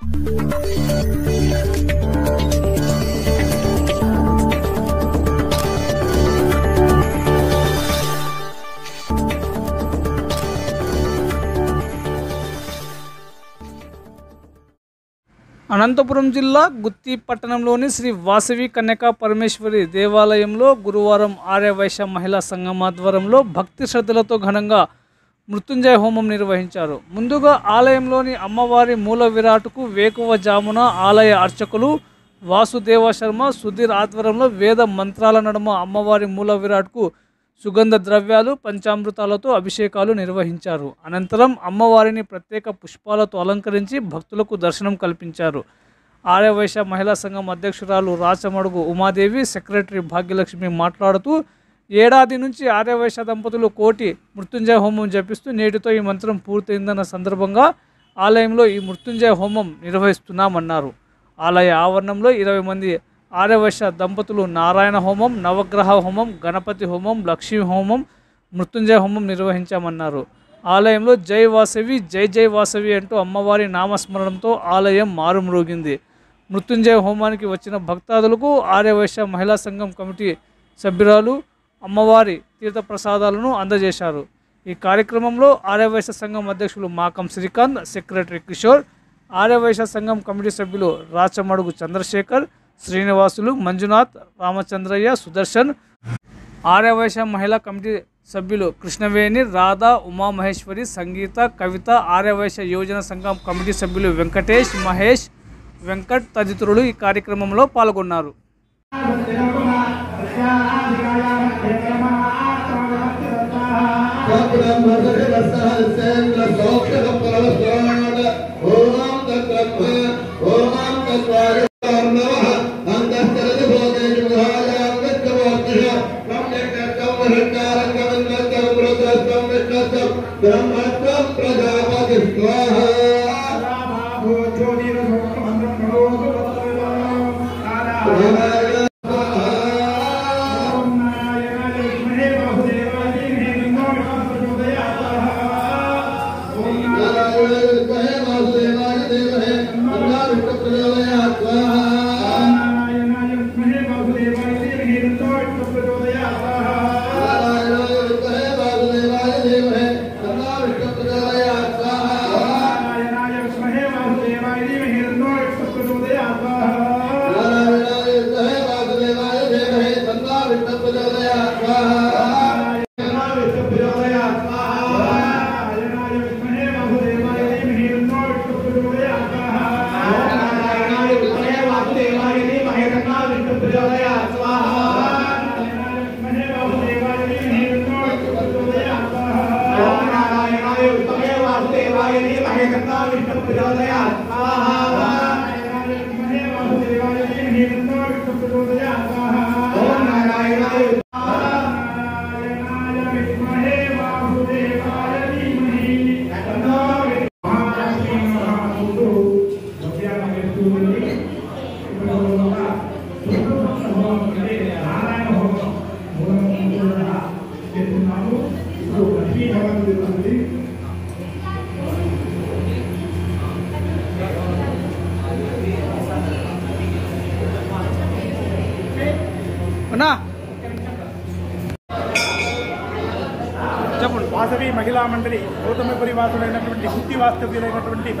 అనంతపురం జిల్లా గుత్తి పట్టణంలోని శ్రీ వాసవి కన్యకా పరమేశ్వరి దేవాలయంలో గురువారం ఆర్యవైశ్య మహిళా సంఘం ఆధ్వర్యంలో భక్తి శ్రద్ధలతో ఘనంగా మృత్యుంజయ హోమం నిర్వహించారు. ముందుగా ఆలయంలోని అమ్మవారి మూల విరాట్కు వేకువజామున ఆలయ అర్చకులు వాసుదేవ శర్మ సుధీర్ ఆధ్వర్యంలో వేద మంత్రాల నడుమ అమ్మవారి మూల విరాట్కు సుగంధ ద్రవ్యాలు పంచామృతాలతో అభిషేకాలు నిర్వహించారు. అనంతరం అమ్మవారిని ప్రత్యేక పుష్పాలతో అలంకరించి భక్తులకు దర్శనం కల్పించారు. ఆర్యవైశ్య మహిళా సంఘం అధ్యక్షురాలు రాచమడుగు ఉమాదేవి, సెక్రటరీ భాగ్యలక్ష్మి మాట్లాడుతూ ఏడాది నుంచి ఆర్యవైశ్య దంపతులు కోటి మృత్యుంజయ హోమం జపిస్తూ నేటితో ఈ మంత్రం పూర్తయిందన్న సందర్భంగా ఆలయంలో ఈ మృత్యుంజయ హోమం నిర్వహిస్తున్నామన్నారు. ఆలయ ఆవరణంలో 20 మంది ఆర్యవైశ్య దంపతులు నారాయణ హోమం, నవగ్రహ హోమం, గణపతి హోమం, లక్ష్మీ హోమం, మృత్యుంజయ హోమం నిర్వహించామన్నారు. ఆలయంలో జై వాసవి జై జై వాసవి అంటూ అమ్మవారి నామస్మరణంతో ఆలయం మారుమ్రోగింది. మృత్యుంజయ హోమానికి వచ్చిన భక్తాదులకు ఆర్యవైశ్య మహిళా సంఘం కమిటీ సభ్యురాలు అమ్మవారి తీర్థప్రసాదాలను అందజేశారు. ఈ కార్యక్రమంలో ఆర్యవైశ్య సంఘం అధ్యక్షులు మాకం శ్రీకాంత్, సెక్రటరీ కిషోర్, ఆర్యవైశ్య సంఘం కమిటీ సభ్యులు రాచమడుగు చంద్రశేఖర్, శ్రీనివాసులు, మంజునాథ్, రామచంద్రయ్య, సుదర్శన్, ఆర్యవైశ్య మహిళా కమిటీ సభ్యులు కృష్ణవేణి, రాధా, ఉమామహేశ్వరి, సంగీత, కవిత, ఆర్యవైశ్య యోజన సంఘం కమిటీ సభ్యులు వెంకటేష్, మహేష్, వెంకట్ తదితరులు ఈ కార్యక్రమంలో పాల్గొన్నారు. వాసవి మహిళా మండలి గౌతమపురి వాసులైనటువంటి గుత్తి వాస్తవ్యులైనటువంటి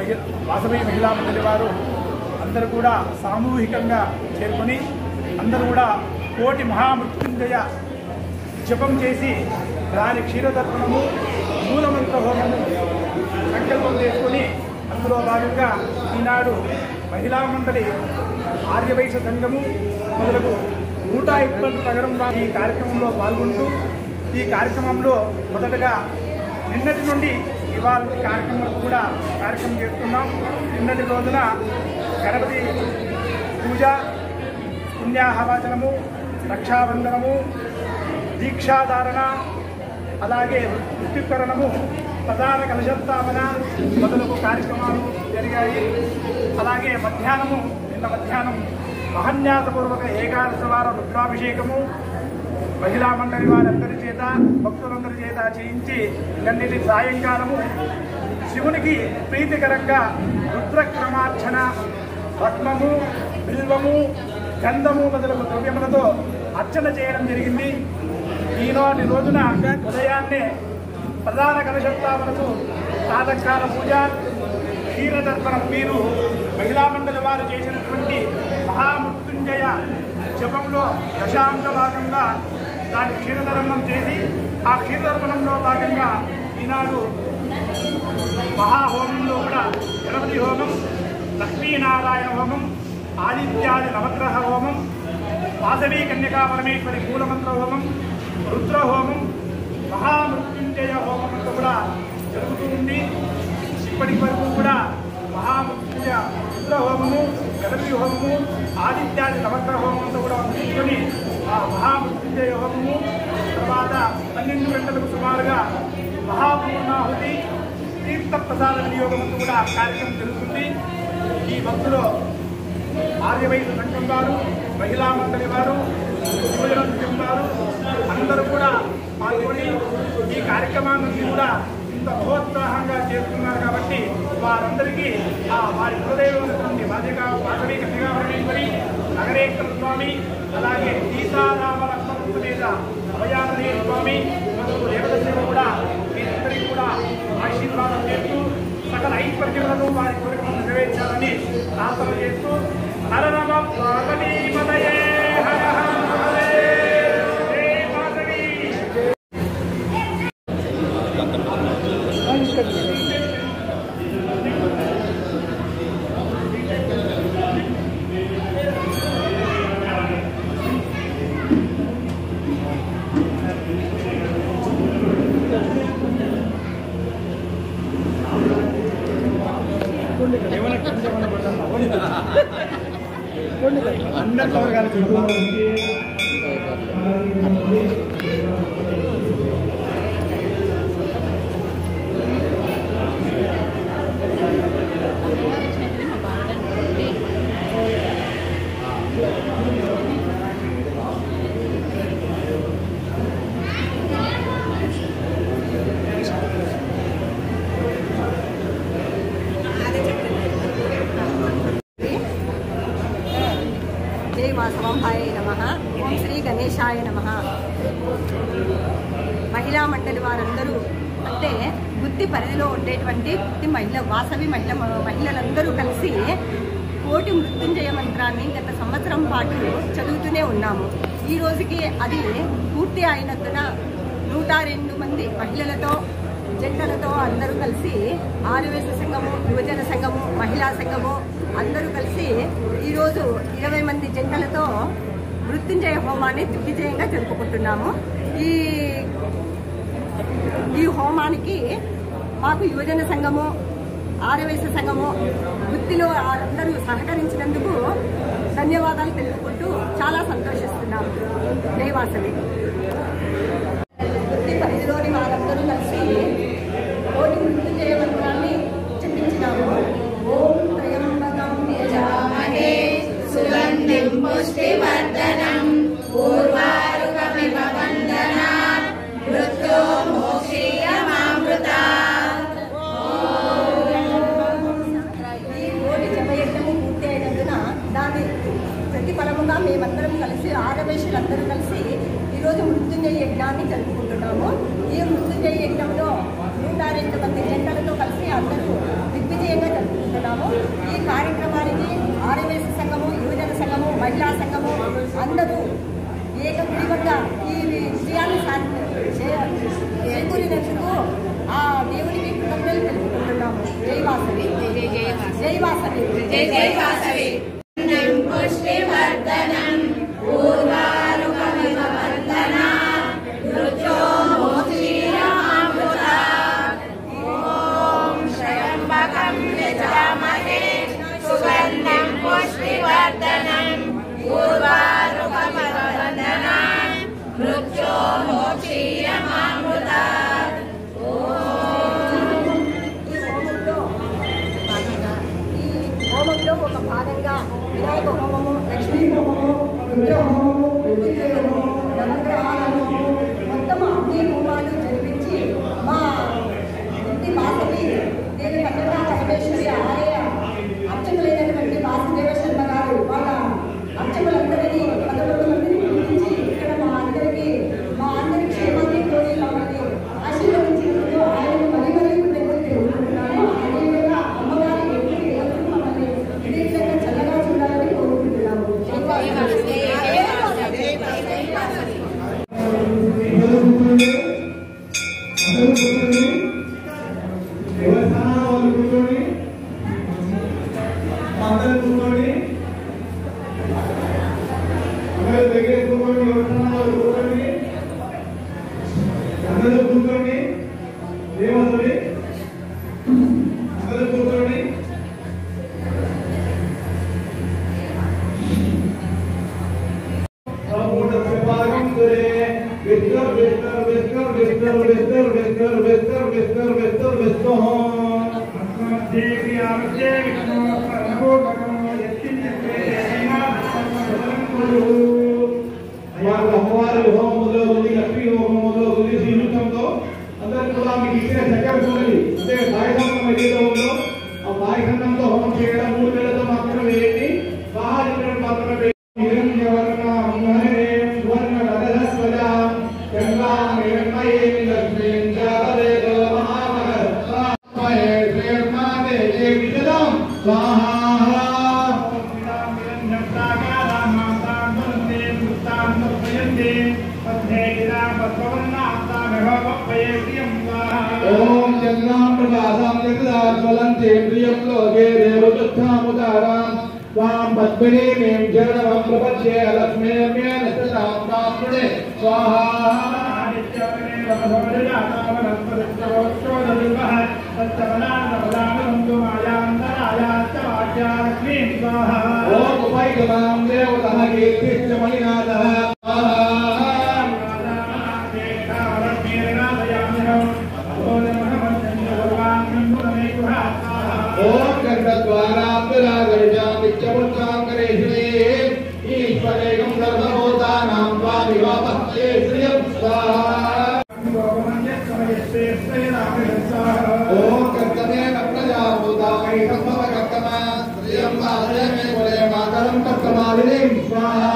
వాసవి మహిళా మండలి వారు అందరూ కూడా సామూహికంగా చేరుకొని అందరూ కూడా కోటి మహామృత్యుంజయ జపం చేసి దాని క్షీరదర్పణము మూలమంత్ర హోమము సంకల్పం చేసుకొని అందులో భాగంగా ఈనాడు మహిళా మండలి ఆర్యవైశ్య సంఘము మొదలగు 120 నగరం వారి ఈ కార్యక్రమంలో పాల్గొంటూ ఈ కార్యక్రమంలో మొదటగా నిన్నటి నుండి ఇవాళ కార్యక్రమం కూడా కార్యక్రమం చేస్తున్నాం. నిన్నటి రోజున గణపతి పూజ, పుణ్యాహవాచనము, రక్షాబంధనము, దీక్షాధారణ, అలాగే వృత్తికరణము, ప్రధాన కలశస్థాపన మొదలగు కార్యక్రమాలు జరిగాయి. అలాగే నిన్న మధ్యాహ్నం మహన్యాసపూర్వక ఏకాదశవార రుద్రాభిషేకము మహిళా మండలి వారందరి చేత భక్తులందరి చేత చేయించి నిన్నటి సాయంకాలము శివునికి ప్రీతికరంగా రుద్రక్రమార్చన భస్మము, బిల్వము, గంధము మొదలగు ద్రవ్యములతో అర్చన చేయడం జరిగింది. ఈనాటి రోజున ఉదయాన్నే ప్రధాన కలశస్థాపనకు ప్రాతకాల పూజ, క్షీరదర్పణం వీరు మహిళా మండలి వారు చేసినటువంటి మహామృత్యుంజయ జపంలో దశాంశ భాగంగా దాని క్షీరదర్పణం చేసి ఆ క్షీరదర్పణంలో భాగంగా ఈనాడు మహాహోమంలో కూడా గణపతి హోమం, లక్ష్మీనారాయణ హోమం, ఆదిత్యాది నవగ్రహ హోమం, వాసవి కన్యకా పరమేశ్వరి మూలమంత్ర హోమం, రుద్ర హోమం, మహామృత్యుంజయ హోమంతో కూడా జరుగుతూ ఉంది. ఇప్పటి వరకు కూడా మహామృత్యుంజయ రుద్ర హోమము, గణపతి హోమము, ఆదిత్యాది నవగ్రహ హోమంతో కూడా తీసుకొని ఆ మహామృత్యుంజయ హోమము తర్వాత 12 గంటలకు సుమారుగా మహాపూర్ణాహుతి, తీర్థ ప్రసాద వినియోగంతో కూడా కార్యక్రమం జరుగుతుంది. ఈ భక్తులు ఆర్యవైశ్య సంఘం వారు, మహిళా మండలి వారు, యువజన సంఘం వారు అందరూ కూడా పాల్గొని ఈ కార్యక్రమాన్ని కూడా ఇంత మహోత్సాహంగా చేస్తున్నారు. కాబట్టి వారందరికీ వారి హృదయమైనటువంటి వాసవి కన్యకా పరమేశ్వరి, నగరేశ్వర స్వామి, అలాగే సీతారామ లక్ష్మణ మీద అభయానందీయ స్వామి మరియు దేవతలు కూడా వీరందరికీ కూడా ఆశీర్వాదం చేస్తూ సకల ఐశ్వర్యములను వారి కోరికలను నెరవేర్చాలని ప్రార్థన చేస్తూ హర నమ పార్వతీపతయే హర హర జై మాధవి. జై వాసవాంబాయ నమః. ఓం శ్రీ గణేశాయ నమః. మహిళా మండలి వారందరూ అంటే గుత్తి పరిధిలో ఉండేటువంటి గుత్తి వాసవి మహిళలందరూ కలిసి కోటి మృత్యుంజయ మంత్రాన్ని గత సంవత్సరం పాటు చదువుతూనే ఉన్నాము. ఈ రోజుకి అది పూర్తి అయినందున 102 మంది మహిళలతో జంటలతో అందరూ కలిసి ఆర్యవైశ్య సంఘము, యువజన సంఘము, మహిళా సంఘము అందరూ కలిసి ఈరోజు 20 మంది జంటలతో మృత్యుంజయ హోమాన్ని దిగ్విజయంగా జరుపుకుంటున్నాము. ఈ హోమానికి మాకు యువజన సంఘము, ఆర్యవైశ్య సంఘము వృత్తిలో అందరూ సహకరించినందుకు ధన్యవాదాలు తెలుపుకుంటూ చాలా సంతోషిస్తున్నాము. జై వాసవి. వృత్తి పరిధిలోని వారందరూ కలిసి కోటి మృత్యుంజయ మంత్రాన్ని జపించినాము. ఓం త్రయంబకం యజామహే సుగంధిం పుష్టివర్ధనం పూర్వారుకమివ వందనాత్ మృత్యో మోక్షీయమామృతాత్. ఈ కోటి జపయజ్ఞము పూర్తి అయినందున దాని ప్రతిఫలముగా మేమందరం కలిసి ఆర్యవైశ్యులందరూ కలిసి ఈరోజు మృత్యుంజయ యజ్ఞాన్ని జరుపుకుంటున్నాము. ఈ మృత్యుంజయ యజ్ఞంలో 102 మంది జంటలతో కలిసి అందరూ దిగ్విజయంగా జరుపుకుంటున్నాము. ఈ కార్యక్రమానికి ఆర్యవైశ్య సంఘము, యువజన సంఘము, మహిళా సంఘము అందరూ ఏకగ్రీవంగా ఈ విజయాన్ని చేకూరినందుకు ఆ దేవునికి కృతజ్ఞతలు తెలుపుకుంటున్నాము. జై వాసవి. జై వాసవి. జై జై వాసవి. పుష్టివర్ధనం పూర్వారుకమివ వందనాత్ మృత్యో మోక్షీయమామృతాత్. ఓం త్రయంబకం యజామహే సుగంధిం పుష్టివర్ధనం పూర్వారుకమివ వందనాత్ మృత్యో మోక్షీయమామృతాత్. ఈ హోమంలో ఒక భాగంగా వినాయక హోమము, లక్ష్మీ హోమము, రుద్ర హోమము, మృత్యుంజయము, నవగ్రహాలను మొత్తం అన్ని హోమాలు జరిపించి మా ఇంటి వాసవి దేవి కన్యకా పరమేశ్వరి ఆలయ అర్చకులైనటువంటి వాసుదేవ అందరూ కూర్చోండి. అందరూ దగ్గర కూర్చోండి. ఎవరున్నారు కూర్చోండి. అందరూ కూర్చోండి. ఏమవుతుంది? అందరూ కూర్చోండి. అందరూ కూడా మీకు ఇచ్చిన చక్కెర ఉన్నది అంటే పాయసం ఏదైతే ఉందో ఆ పాయసంతో హోమం చేయడం 3 వేలతో మాత్రమే వేయండి. సహాయం మాత్రమే వేయండి. ఓం జగన్నాం ప్రకాశం జగదాజ్వలంతే ప్రియం లోకే దేవదుత్థాముదారాం స్వాం పద్మినీం జగదవం ప్రపద్యే లక్ష్మీర్మేణ సదాం కామునే స్వాహా ఓం ఉపైకమాం దేవతః కీర్తిశ్చ మణినాథః ओम गंधद्वाराब्दरागर्जामिच्चमुत्सांकरेश्वरे ईश्वरेकं सर्वभूतानां स्वामिवापत्ये श्रियं स्वाहा ओम कर्तमेन प्रजाभूतामयि सम्भवकर्तमा श्रियं वादये मे कुले मातरं कर्तमालिनीं स्वाहा